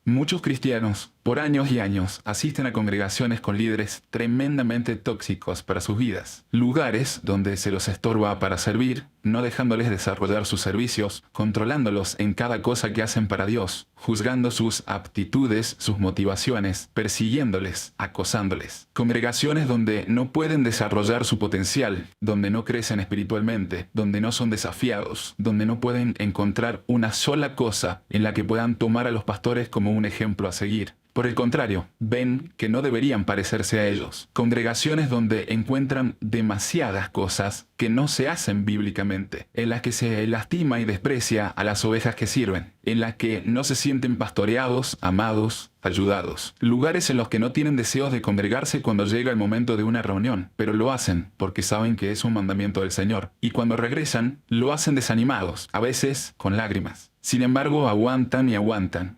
Muchos cristianos, por años y años, asisten a congregaciones con líderes tremendamente tóxicos para sus vidas. Lugares donde se los estorba para servir, no dejándoles desarrollar sus servicios, controlándolos en cada cosa que hacen para Dios, juzgando sus aptitudes, sus motivaciones, persiguiéndoles, acosándoles. Congregaciones donde no pueden desarrollar su potencial, donde no crecen espiritualmente, donde no son desafiados, donde no pueden encontrar una sola cosa en la que puedan tomar a los pastores como un ejemplo a seguir. Por el contrario, ven que no deberían parecerse a ellos. Congregaciones donde encuentran demasiadas cosas que no se hacen bíblicamente, en las que se lastima y desprecia a las ovejas que sirven, en las que no se sienten pastoreados, amados, ayudados. Lugares en los que no tienen deseos de congregarse cuando llega el momento de una reunión, pero lo hacen porque saben que es un mandamiento del Señor. Y cuando regresan, lo hacen desanimados, a veces con lágrimas. Sin embargo, aguantan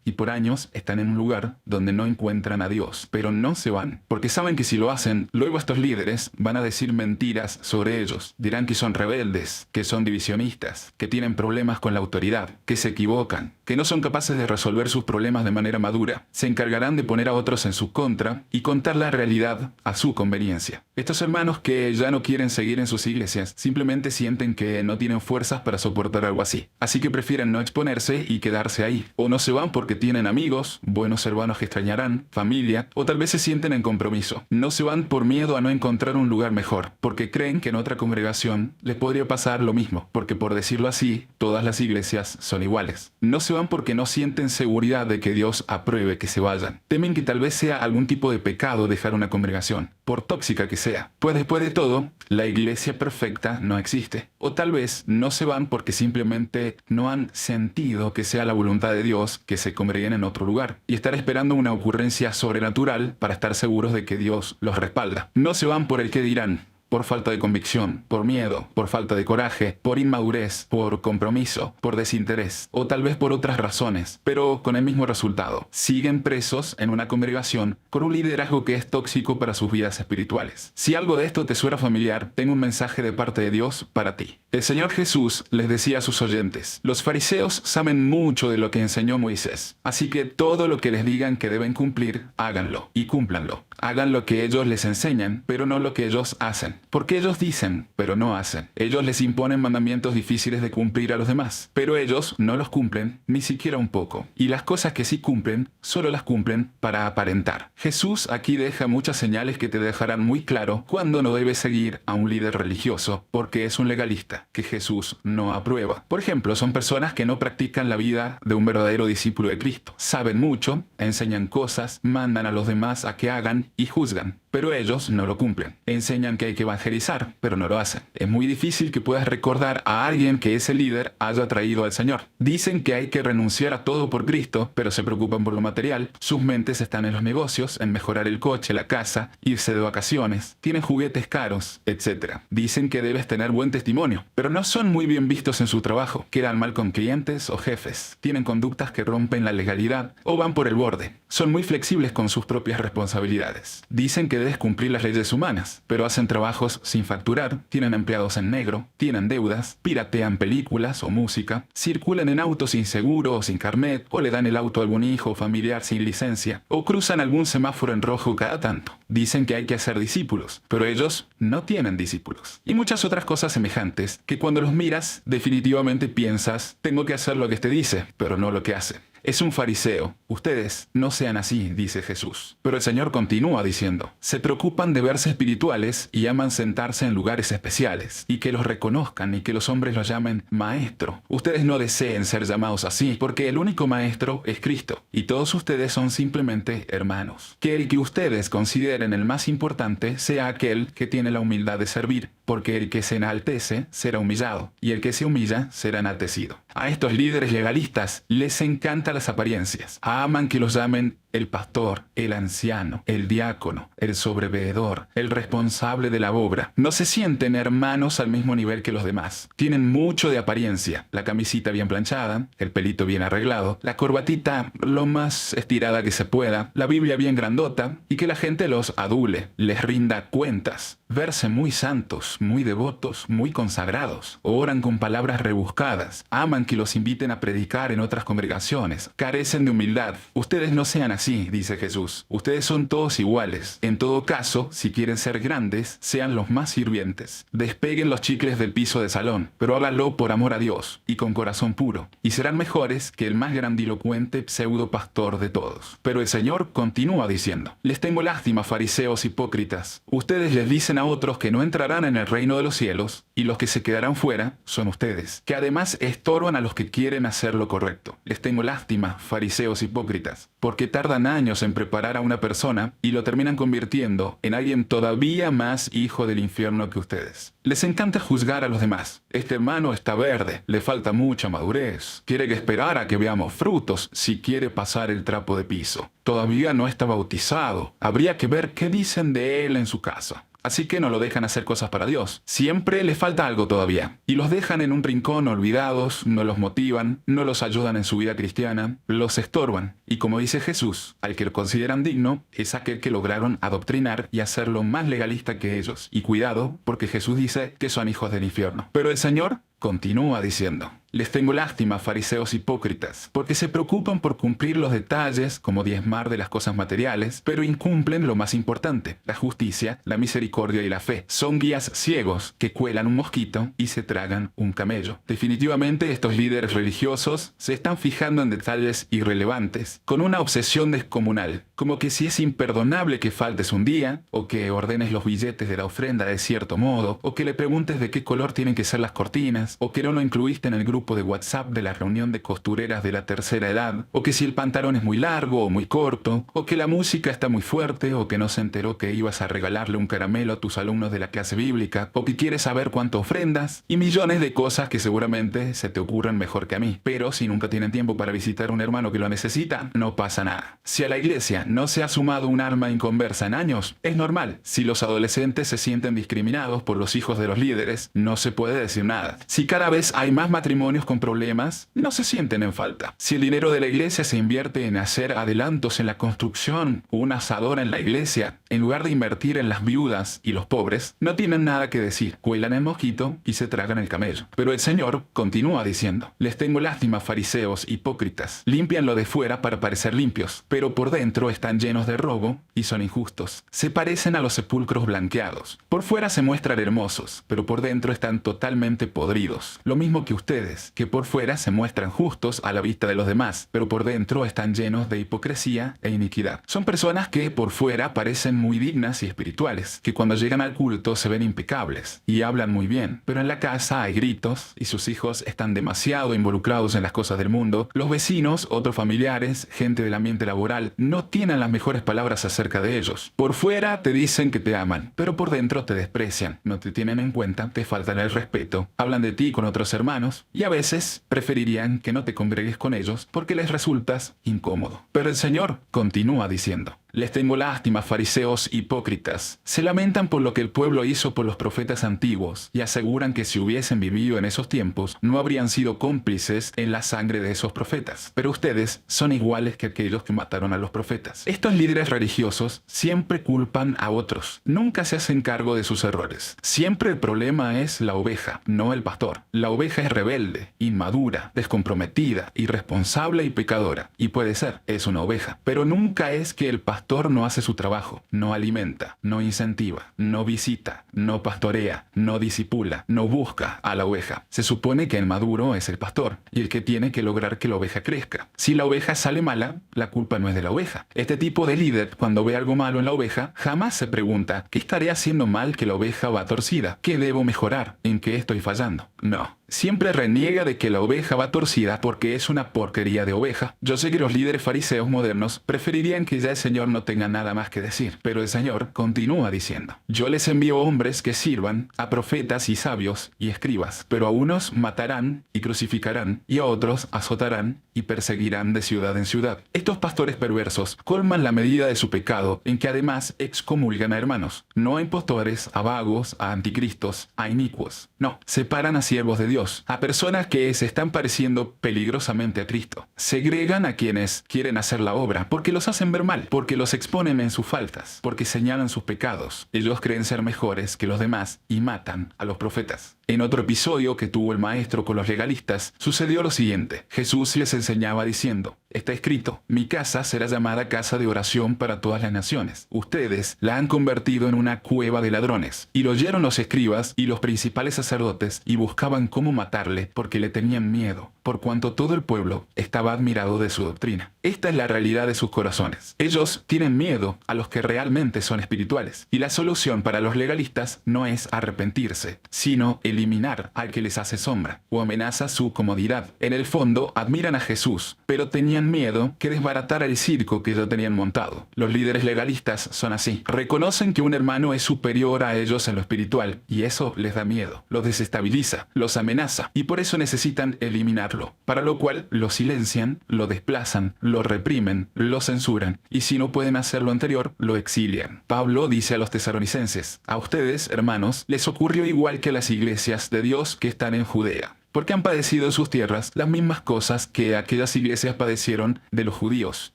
y por años están en un lugar donde no encuentran a Dios, pero no se van, porque saben que si lo hacen, luego estos líderes van a decir mentiras sobre ellos. Dirán que son rebeldes, que son divisionistas, que tienen problemas con la autoridad, que se equivocan, que no son capaces de resolver sus problemas de manera madura. Se encargarán de poner a otros en su contra y contar la realidad a su conveniencia. Estos hermanos que ya no quieren seguir en sus iglesias simplemente sienten que no tienen fuerzas para soportar algo así, así que prefieren no exponerse y quedarse ahí. O no se van porque tienen amigos, buenos hermanos que extrañarán, familia, o tal vez se sienten en compromiso. No se van por miedo a no encontrar un lugar mejor, porque creen que en otra congregación les podría pasar lo mismo, porque por decirlo así, todas las iglesias son iguales. No se van porque no sienten seguridad de que Dios apruebe que se vayan. Temen que tal vez sea algún tipo de pecado dejar una congregación, por tóxica que sea. Pues después de todo, la iglesia perfecta no existe. O tal vez no se van porque simplemente no han sentido que sea la voluntad de Dios que se congreguen en otro lugar y estar esperando una ocurrencia sobrenatural para estar seguros de que Dios los respalda. No se van por el qué dirán, por falta de convicción, por miedo, por falta de coraje, por inmadurez, por compromiso, por desinterés, o tal vez por otras razones, pero con el mismo resultado. Siguen presos en una congregación con un liderazgo que es tóxico para sus vidas espirituales. Si algo de esto te suena familiar, tengo un mensaje de parte de Dios para ti. El Señor Jesús les decía a sus oyentes: los fariseos saben mucho de lo que enseñó Moisés, así que todo lo que les digan que deben cumplir, háganlo y cúmplanlo. Hagan lo que ellos les enseñan, pero no lo que ellos hacen. Porque ellos dicen, pero no hacen. Ellos les imponen mandamientos difíciles de cumplir a los demás, pero ellos no los cumplen ni siquiera un poco. Y las cosas que sí cumplen, solo las cumplen para aparentar. Jesús aquí deja muchas señales que te dejarán muy claro cuándo no debes seguir a un líder religioso, porque es un legalista que Jesús no aprueba. Por ejemplo, son personas que no practican la vida de un verdadero discípulo de Cristo. Saben mucho, enseñan cosas, mandan a los demás a que hagan y juzgan, pero ellos no lo cumplen. Enseñan que hay que evangelizar, pero no lo hacen. Es muy difícil que puedas recordar a alguien que ese líder haya traído al Señor. Dicen que hay que renunciar a todo por Cristo, pero se preocupan por lo material. Sus mentes están en los negocios, en mejorar el coche, la casa, irse de vacaciones. Tienen juguetes caros, etc. Dicen que debes tener buen testimonio, pero no son muy bien vistos en su trabajo. Quedan mal con clientes o jefes. Tienen conductas que rompen la legalidad o van por el borde. Son muy flexibles con sus propias responsabilidades. Dicen que debes cumplir las leyes humanas, pero hacen trabajos sin facturar, tienen empleados en negro, tienen deudas, piratean películas o música, circulan en autos sin seguro o sin carnet, o le dan el auto a algún hijo o familiar sin licencia, o cruzan algún semáforo en rojo cada tanto. Dicen que hay que hacer discípulos, pero ellos no tienen discípulos. Y muchas otras cosas semejantes que cuando los miras definitivamente piensas: tengo que hacer lo que este dice, pero no lo que hace. Es un fariseo. Ustedes no sean así, dice Jesús. Pero el Señor continúa diciendo: se preocupan de verse espirituales y aman sentarse en lugares especiales, y que los reconozcan y que los hombres los llamen maestro. Ustedes no deseen ser llamados así, porque el único maestro es Cristo, y todos ustedes son simplemente hermanos. Que el que ustedes consideren el más importante sea aquel que tiene la humildad de servir, porque el que se enaltece será humillado, y el que se humilla será enaltecido. A estos líderes legalistas les encantan las apariencias. Aman que los llamen el pastor, el anciano, el diácono, el sobreveedor, el responsable de la obra. No se sienten hermanos al mismo nivel que los demás. Tienen mucho de apariencia, la camisita bien planchada, el pelito bien arreglado, la corbatita lo más estirada que se pueda, la Biblia bien grandota, y que la gente los adule, les rinda cuentas. Verse muy santos, muy devotos, muy consagrados. Oran con palabras rebuscadas. Aman que los inviten a predicar en otras congregaciones. Carecen de humildad. Ustedes no sean así, dice Jesús. Ustedes son todos iguales. En todo caso, si quieren ser grandes, sean los más sirvientes. Despeguen los chicles del piso de salón, pero háganlo por amor a Dios y con corazón puro. Y serán mejores que el más grandilocuente pseudo pastor de todos. Pero el Señor continúa diciendo: les tengo lástima, fariseos hipócritas. Ustedes les dicen a otros que no entrarán en el reino de los cielos, y los que se quedarán fuera son ustedes, que además estorban a los que quieren hacer lo correcto. Les tengo lástima, fariseos hipócritas, porque tardan años en preparar a una persona y lo terminan convirtiendo en alguien todavía más hijo del infierno que ustedes. Les encanta juzgar a los demás. Este hermano está verde, le falta mucha madurez. Quiere que esperar a que veamos frutos si quiere pasar el trapo de piso. Todavía no está bautizado. Habría que ver qué dicen de él en su casa. Así que no lo dejan hacer cosas para Dios. Siempre le falta algo todavía. Y los dejan en un rincón olvidados, no los motivan, no los ayudan en su vida cristiana, los estorban. Y como dice Jesús, al que lo consideran digno es aquel que lograron adoctrinar y hacerlo más legalista que ellos. Y cuidado, porque Jesús dice que son hijos del infierno. Pero el Señor continúa diciendo: les tengo lástima, fariseos hipócritas, porque se preocupan por cumplir los detalles, como diezmar de las cosas materiales, pero incumplen lo más importante, la justicia, la misericordia y la fe. Son guías ciegos que cuelan un mosquito y se tragan un camello. Definitivamente estos líderes religiosos se están fijando en detalles irrelevantes, con una obsesión descomunal, como que si es imperdonable que faltes un día, o que ordenes los billetes de la ofrenda de cierto modo, o que le preguntes de qué color tienen que ser las cortinas, o que no lo incluiste en el grupo de WhatsApp de la reunión de costureras de la tercera edad, o que si el pantalón es muy largo o muy corto, o que la música está muy fuerte, o que no se enteró que ibas a regalarle un caramelo a tus alumnos de la clase bíblica, o que quieres saber cuánto ofrendas, y millones de cosas que seguramente se te ocurren mejor que a mí. Pero si nunca tienen tiempo para visitar a un hermano que lo necesita, no pasa nada. Si a la iglesia no se ha sumado un alma inconversa en años, es normal. Si los adolescentes se sienten discriminados por los hijos de los líderes, no se puede decir nada. Si cada vez hay más matrimonios con problemas, no se sienten en falta. Si el dinero de la iglesia se invierte en hacer adelantos en la construcción o una asadora en la iglesia, en lugar de invertir en las viudas y los pobres, no tienen nada que decir. Cuelan el mosquito y se tragan el camello. Pero el Señor continúa diciendo: les tengo lástima, fariseos hipócritas. Limpian lo de fuera para parecer limpios, pero por dentro están llenos de robo y son injustos. Se parecen a los sepulcros blanqueados. Por fuera se muestran hermosos, pero por dentro están totalmente podridos. Lo mismo que ustedes, que por fuera se muestran justos a la vista de los demás, pero por dentro están llenos de hipocresía e iniquidad. Son personas que por fuera parecen muy dignas y espirituales, que cuando llegan al culto se ven impecables y hablan muy bien, pero en la casa hay gritos y sus hijos están demasiado involucrados en las cosas del mundo. Los vecinos, otros familiares, gente del ambiente laboral, no tienen las mejores palabras acerca de ellos. Por fuera te dicen que te aman, pero por dentro te desprecian, no te tienen en cuenta, te faltan el respeto, hablan de ti con otros hermanos y a veces preferirían que no te congregues con ellos porque les resultas incómodo. Pero el Señor continúa diciendo: les tengo lástima, fariseos hipócritas. Se lamentan por lo que el pueblo hizo por los profetas antiguos y aseguran que si hubiesen vivido en esos tiempos no habrían sido cómplices en la sangre de esos profetas. Pero ustedes son iguales que aquellos que mataron a los profetas. Estos líderes religiosos siempre culpan a otros. Nunca se hacen cargo de sus errores. Siempre el problema es la oveja, no el pastor. La oveja es rebelde, inmadura, descomprometida, irresponsable y pecadora. Y puede ser, es una oveja. Pero nunca es que el pastor no hace su trabajo, no alimenta, no incentiva, no visita, no pastorea, no disipula, no busca a la oveja. Se supone que el maduro es el pastor y el que tiene que lograr que la oveja crezca. Si la oveja sale mala, la culpa no es de la oveja. Este tipo de líder, cuando ve algo malo en la oveja, jamás se pregunta: ¿qué estaré haciendo mal que la oveja va torcida? ¿Qué debo mejorar? ¿En qué estoy fallando? No. Siempre reniega de que la oveja va torcida porque es una porquería de oveja. Yo sé que los líderes fariseos modernos preferirían que ya el Señor no tenga nada más que decir, pero el Señor continúa diciendo: yo les envío hombres que sirvan a profetas y sabios y escribas, pero a unos matarán y crucificarán, y a otros azotarán y perseguirán de ciudad en ciudad. Estos pastores perversos colman la medida de su pecado en que además excomulgan a hermanos, no a impostores, a vagos, a anticristos, a inicuos. No, separan a siervos de Dios, a personas que se están pareciendo peligrosamente a Cristo. Segregan a quienes quieren hacer la obra, porque los hacen ver mal, porque los exponen en sus faltas, porque señalan sus pecados. Ellos creen ser mejores que los demás y matan a los profetas. En otro episodio que tuvo el maestro con los legalistas, sucedió lo siguiente. Jesús les enseñaba diciendo: está escrito, mi casa será llamada casa de oración para todas las naciones. Ustedes la han convertido en una cueva de ladrones. Y lo oyeron los escribas y los principales sacerdotes y buscaban cómo matarle porque le tenían miedo, por cuanto todo el pueblo estaba admirado de su doctrina. Esta es la realidad de sus corazones. Ellos tienen miedo a los que realmente son espirituales. Y la solución para los legalistas no es arrepentirse, sino eliminar al que les hace sombra o amenaza su comodidad. En el fondo, admiran a Jesús, pero tenían miedo que desbaratara el circo que ya tenían montado. Los líderes legalistas son así. Reconocen que un hermano es superior a ellos en lo espiritual, y eso les da miedo, los desestabiliza, los amenaza, y por eso necesitan eliminarlo, para lo cual lo silencian, lo desplazan, lo reprimen, lo censuran, y si no pueden hacer lo anterior, lo exilian. Pablo dice a los tesalonicenses: a ustedes, hermanos, les ocurrió igual que a las iglesias de Dios que están en Judea, porque han padecido en sus tierras las mismas cosas que aquellas iglesias padecieron de los judíos,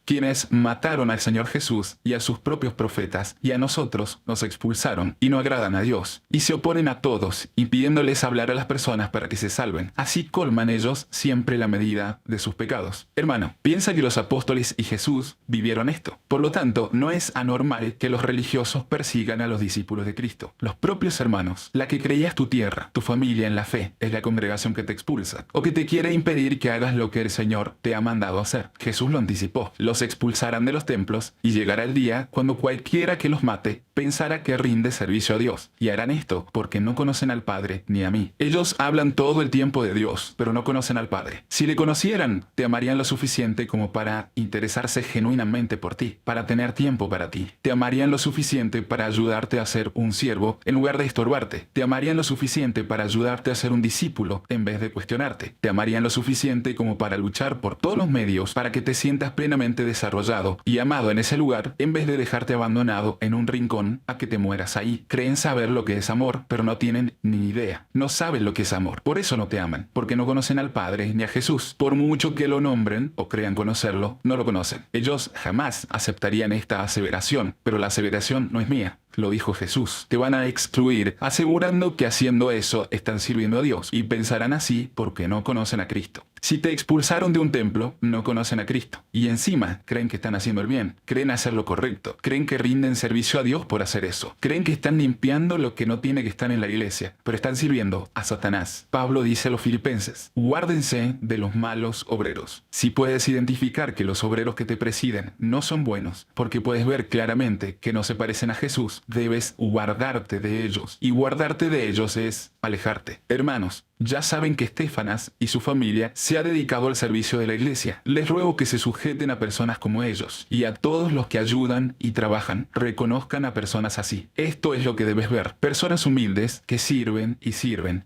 quienes mataron al Señor Jesús y a sus propios profetas, y a nosotros nos expulsaron, y no agradan a Dios, y se oponen a todos, impidiéndoles hablar a las personas para que se salven. Así colman ellos siempre la medida de sus pecados. Hermano, piensa que los apóstoles y Jesús vivieron esto. Por lo tanto, no es anormal que los religiosos persigan a los discípulos de Cristo. Los propios hermanos, la que creías tu tierra, tu familia en la fe, es la congregación que te expulsa, o que te quiere impedir que hagas lo que el Señor te ha mandado hacer. Jesús lo anticipó. Los expulsarán de los templos, y llegará el día cuando cualquiera que los mate pensará que rinde servicio a Dios. Y harán esto porque no conocen al Padre ni a mí. Ellos hablan todo el tiempo de Dios, pero no conocen al Padre. Si le conocieran, te amarían lo suficiente como para interesarse genuinamente por ti, para tener tiempo para ti. Te amarían lo suficiente para ayudarte a ser un siervo en lugar de estorbarte. Te amarían lo suficiente para ayudarte a ser un discípulo en vez de cuestionarte. Te amarían lo suficiente como para luchar por todos los medios para que te sientas plenamente desarrollado y amado en ese lugar, en vez de dejarte abandonado en un rincón a que te mueras ahí. Creen saber lo que es amor, pero no tienen ni idea. No saben lo que es amor. Por eso no te aman, porque no conocen al Padre ni a Jesús. Por mucho que lo nombren o crean conocerlo, no lo conocen. Ellos jamás aceptarían esta aseveración, pero la aseveración no es mía. Lo dijo Jesús. Te van a excluir, asegurando que haciendo eso están sirviendo a Dios, y pensarán así porque no conocen a Cristo. Si te expulsaron de un templo, no conocen a Cristo. Y encima creen que están haciendo el bien, creen hacer lo correcto, creen que rinden servicio a Dios por hacer eso. Creen que están limpiando lo que no tiene que estar en la iglesia, pero están sirviendo a Satanás. Pablo dice a los filipenses: guárdense de los malos obreros. Si puedes identificar que los obreros que te presiden no son buenos, porque puedes ver claramente que no se parecen a Jesús, debes guardarte de ellos. Y guardarte de ellos es alejarte. Hermanos, ya saben que Estefanas y su familia se ha dedicado al servicio de la iglesia. Les ruego que se sujeten a personas como ellos, y a todos los que ayudan y trabajan, reconozcan a personas así. Esto es lo que debes ver. Personas humildes que sirven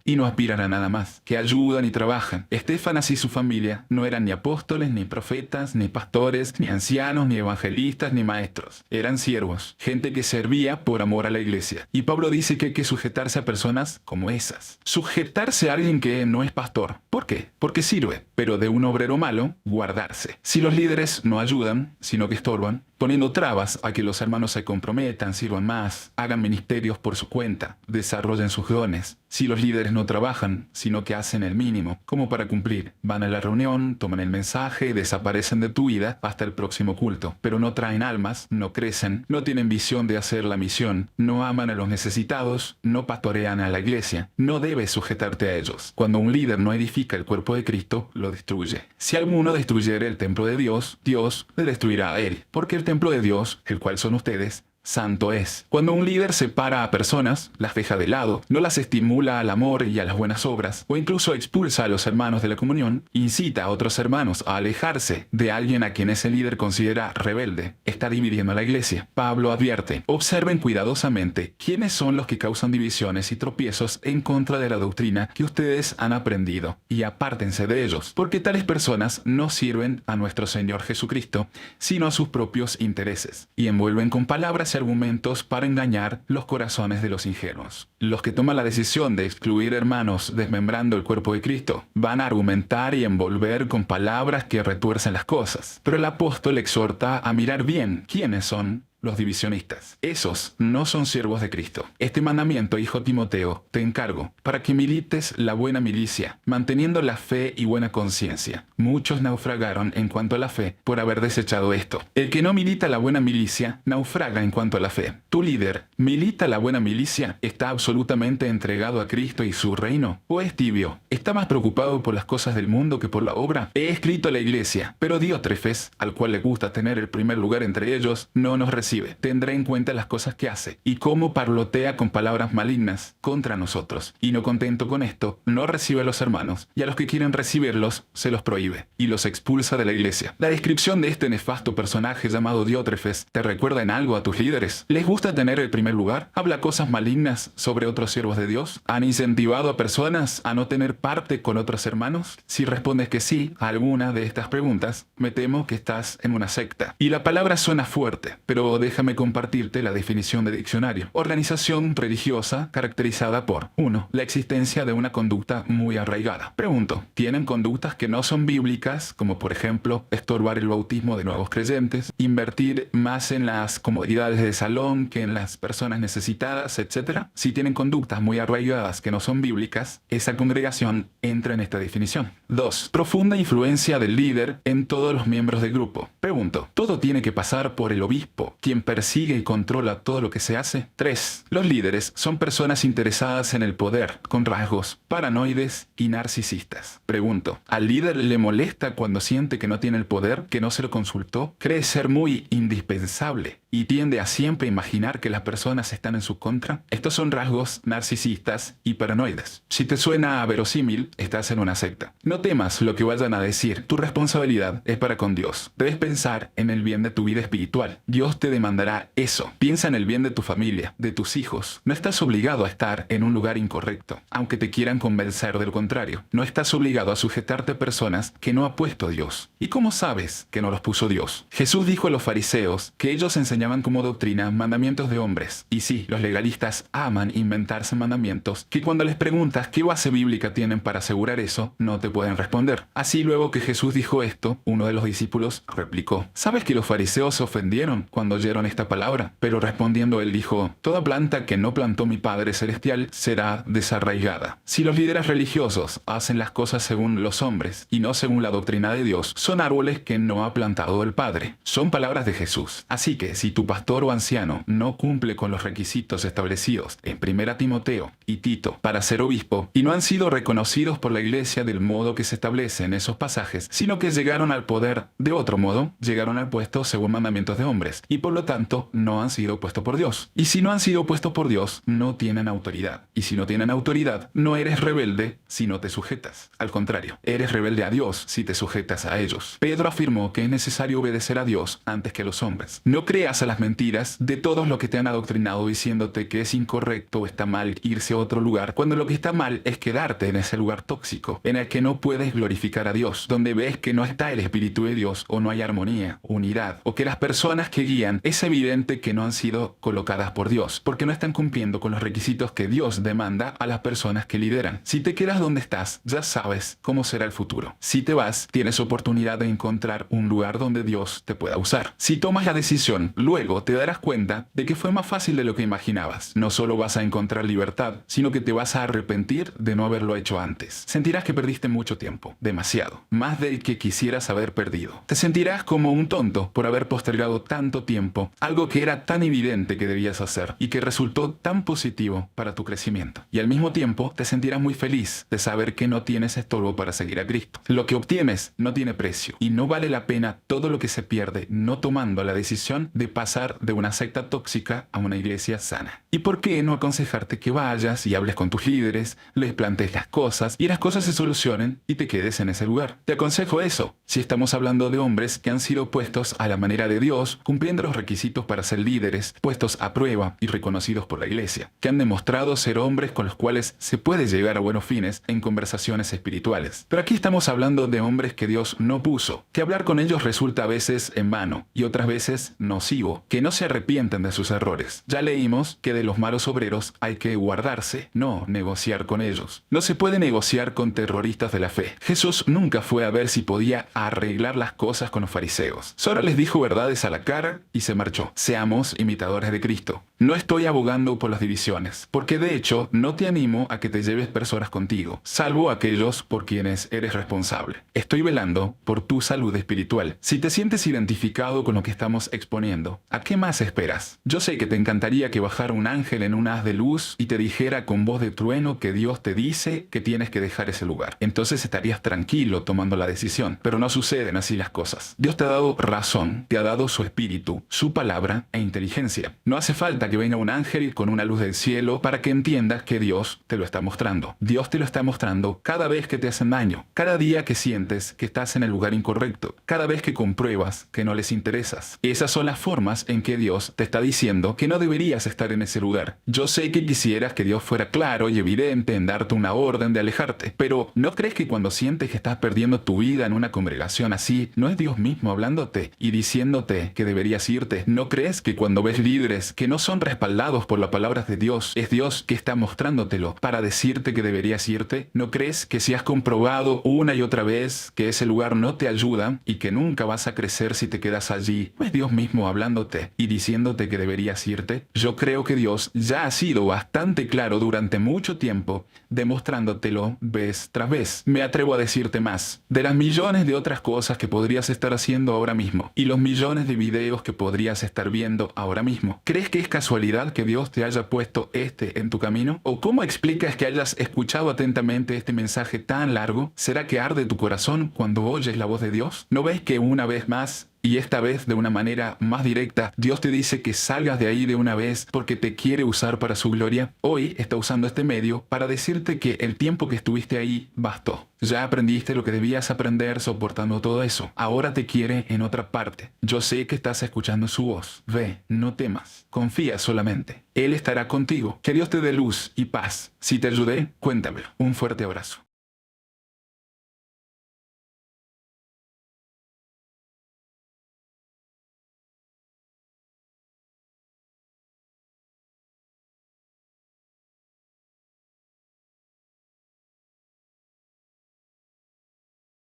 y no aspiran a nada más, que ayudan y trabajan. Estefanas y su familia no eran ni apóstoles, ni profetas, ni pastores, ni ancianos, ni evangelistas, ni maestros. Eran siervos, gente que servía por amor a la iglesia. Y Pablo dice que hay que sujetarse a personas como esas. Sujetarse a alguien que no es pastor. ¿Por qué? Porque sirve. Pero de un obrero malo, guardarse. Si los líderes no ayudan, sino que estorban, poniendo trabas a que los hermanos se comprometan, sirvan más, hagan ministerios por su cuenta, desarrollen sus dones. Si los líderes no trabajan, sino que hacen el mínimo, como para cumplir, van a la reunión, toman el mensaje y desaparecen de tu vida hasta el próximo culto, pero no traen almas, no crecen, no tienen visión de hacer la misión, no aman a los necesitados, no pastorean a la iglesia, no debes sujetarte a ellos. Cuando un líder no edifica el cuerpo de Cristo, lo destruye. Si alguno destruyere el templo de Dios, Dios le destruirá a él, porque el templo de Dios, el cual son ustedes, santo es. Cuando un líder separa a personas, las deja de lado, no las estimula al amor y a las buenas obras, o incluso expulsa a los hermanos de la comunión, incita a otros hermanos a alejarse de alguien a quien ese líder considera rebelde, está dividiendo a la iglesia. Pablo advierte: observen cuidadosamente quiénes son los que causan divisiones y tropiezos en contra de la doctrina que ustedes han aprendido, y apártense de ellos, porque tales personas no sirven a nuestro Señor Jesucristo, sino a sus propios intereses, y envuelven con palabras y argumentos para engañar los corazones de los ingenuos. Los que toman la decisión de excluir hermanos desmembrando el cuerpo de Cristo van a argumentar y envolver con palabras que retuercen las cosas. Pero el apóstol exhorta a mirar bien quiénes son los divisionistas. Esos no son siervos de Cristo. Este mandamiento, hijo Timoteo, te encargo, para que milites la buena milicia, manteniendo la fe y buena conciencia. Muchos naufragaron en cuanto a la fe por haber desechado esto. El que no milita la buena milicia, naufraga en cuanto a la fe. Tu líder, ¿milita la buena milicia? ¿Está absolutamente entregado a Cristo y su reino? ¿O es tibio? ¿Está más preocupado por las cosas del mundo que por la obra? He escrito a la iglesia, pero Diótrefes, al cual le gusta tener el primer lugar entre ellos, no nos recibe. Tendrá en cuenta las cosas que hace y cómo parlotea con palabras malignas contra nosotros. Y no contento con esto, no recibe a los hermanos, y a los que quieren recibirlos se los prohíbe y los expulsa de la iglesia. La descripción de este nefasto personaje llamado Diótrefes te recuerda en algo a tus líderes. ¿Les gusta tener el primer lugar? ¿Habla cosas malignas sobre otros siervos de Dios? ¿Han incentivado a personas a no tener parte con otros hermanos? Si respondes que sí a alguna de estas preguntas, me temo que estás en una secta. Y la palabra suena fuerte, pero déjame compartirte la definición de diccionario. Organización religiosa caracterizada por 1. La existencia de una conducta muy arraigada. Pregunto, ¿tienen conductas que no son bíblicas, como por ejemplo estorbar el bautismo de nuevos creyentes, invertir más en las comodidades de salón que en las personas necesitadas, etcétera? Si tienen conductas muy arraigadas que no son bíblicas, esa congregación entra en esta definición. 2. Profunda influencia del líder en todos los miembros del grupo. Pregunto, ¿todo tiene que pasar por el obispo, quien persigue y controla todo lo que se hace? 3. Los líderes son personas interesadas en el poder, con rasgos paranoides y narcisistas. Pregunto, ¿al líder le molesta cuando siente que no tiene el poder, que no se lo consultó? ¿Cree ser muy indispensable y tiende a siempre imaginar que las personas están en su contra? Estos son rasgos narcisistas y paranoides. Si te suena verosímil, estás en una secta. No temas lo que vayan a decir. Tu responsabilidad es para con Dios. Debes pensar en el bien de tu vida espiritual. Dios te demandará eso. Piensa en el bien de tu familia, de tus hijos. No estás obligado a estar en un lugar incorrecto, aunque te quieran convencer de lo contrario. No estás obligado a sujetarte a personas que no ha puesto Dios. ¿Y cómo sabes que no los puso Dios? Jesús dijo a los fariseos que ellos enseñaban como doctrina mandamientos de hombres. Y sí, los legalistas aman inventarse mandamientos que cuando les preguntas qué base bíblica tienen para asegurar eso, no te pueden responder. Así, luego que Jesús dijo esto, uno de los discípulos replicó: ¿sabes que los fariseos se ofendieron cuando oyeron esta palabra? Pero respondiendo él dijo: toda planta que no plantó mi Padre Celestial será desarraigada. Si los líderes religiosos hacen las cosas según los hombres y no según la doctrina de Dios, son árboles que no ha plantado el Padre. Son palabras de Jesús. Así que si tu pastor o anciano no cumple con los requisitos establecidos en 1 Timoteo y Tito para ser obispo, y no han sido reconocidos por la iglesia del modo que se establece en esos pasajes, sino que llegaron al poder de otro modo, llegaron al puesto según mandamientos de hombres, y por lo tanto no han sido puestos por Dios. Y si no han sido puestos por Dios, no tienen autoridad. Y si no tienen autoridad, no eres rebelde si no te sujetas. Al contrario, eres rebelde a Dios si te sujetas a ellos. Pedro afirmó que es necesario obedecer a Dios antes que a los hombres. No creas a las mentiras de todos los que te han adoctrinado diciéndote que es incorrecto o está mal irse a otro lugar, cuando lo que está mal es quedarte en ese lugar tóxico, en el que no puedes glorificar a Dios, donde ves que no está el Espíritu de Dios, o no hay armonía, unidad, o que las personas que guían es evidente que no han sido colocadas por Dios, porque no están cumpliendo con los requisitos que Dios demanda a las personas que lideran. Si te quedas donde estás, ya sabes cómo será el futuro. Si te vas, tienes oportunidad de encontrar un lugar donde Dios te pueda usar. Si tomas la decisión, luego te darás cuenta de que fue más fácil de lo que imaginabas. No solo vas a encontrar libertad, sino que te vas a arrepentir de no haberlo hecho antes. Sentirás que perdiste mucho tiempo, demasiado, más del que quisieras haber perdido. Te sentirás como un tonto por haber postergado tanto tiempo tiempo algo que era tan evidente que debías hacer y que resultó tan positivo para tu crecimiento. Y al mismo tiempo te sentirás muy feliz de saber que no tienes estorbo para seguir a Cristo. Lo que obtienes no tiene precio y no vale la pena todo lo que se pierde no tomando la decisión de pasar de una secta tóxica a una iglesia sana. ¿Y por qué no aconsejarte que vayas y hables con tus líderes, les plantees las cosas y las cosas se solucionen y te quedes en ese lugar? Te aconsejo eso, si estamos hablando de hombres que han sido puestos a la manera de Dios, cumpliendo los requisitos para ser líderes, puestos a prueba y reconocidos por la iglesia, que han demostrado ser hombres con los cuales se puede llegar a buenos fines en conversaciones espirituales. Pero aquí estamos hablando de hombres que Dios no puso, que hablar con ellos resulta a veces en vano y otras veces nocivo, que no se arrepienten de sus errores. Ya leímos que de los malos obreros hay que guardarse, no negociar con ellos. No se puede negociar con terroristas de la fe. Jesús nunca fue a ver si podía arreglar las cosas con los fariseos. Solo les dijo verdades a la cara y se marchó. Seamos imitadores de Cristo. No estoy abogando por las divisiones, porque de hecho no te animo a que te lleves personas contigo, salvo aquellos por quienes eres responsable. Estoy velando por tu salud espiritual. Si te sientes identificado con lo que estamos exponiendo, ¿a qué más esperas? Yo sé que te encantaría que bajara un ángel en un haz de luz y te dijera con voz de trueno que Dios te dice que tienes que dejar ese lugar. Entonces estarías tranquilo tomando la decisión, pero no suceden así las cosas. Dios te ha dado razón, te ha dado su espíritu, su palabra e inteligencia. No hace falta que venga un ángel con una luz del cielo para que entiendas que Dios te lo está mostrando. Dios te lo está mostrando cada vez que te hacen daño, cada día que sientes que estás en el lugar incorrecto, cada vez que compruebas que no les interesas. Esas son las formas en que Dios te está diciendo que no deberías estar en ese lugar. Yo sé que quisieras que Dios fuera claro y evidente en darte una orden de alejarte, pero ¿no crees que cuando sientes que estás perdiendo tu vida en una congregación así, no es Dios mismo hablándote y diciéndote que deberías irte? ¿No crees que cuando ves líderes que no son respaldados por las palabras de Dios, es Dios que está mostrándotelo para decirte que deberías irte? ¿No crees que si has comprobado una y otra vez que ese lugar no te ayuda y que nunca vas a crecer si te quedas allí, no es Dios mismo hablándote y diciéndote que deberías irte? Yo creo que Dios ya ha sido bastante claro durante mucho tiempo, demostrándotelo vez tras vez. Me atrevo a decirte más. De las millones de otras cosas que podrías estar haciendo ahora mismo y los millones de videos que podrías estar viendo ahora mismo, ¿crees que es casualidad que Dios te haya puesto en tu camino? ¿O cómo explicas que hayas escuchado atentamente este mensaje tan largo? ¿Será que arde tu corazón cuando oyes la voz de Dios? ¿No ves que una vez más, y esta vez de una manera más directa, Dios te dice que salgas de ahí de una vez porque te quiere usar para su gloria? Hoy está usando este medio para decirte que el tiempo que estuviste ahí bastó. Ya aprendiste lo que debías aprender soportando todo eso. Ahora te quiere en otra parte. Yo sé que estás escuchando su voz. Ve, no temas. Confía solamente. Él estará contigo. Que Dios te dé luz y paz. Si te ayudé, cuéntamelo. Un fuerte abrazo.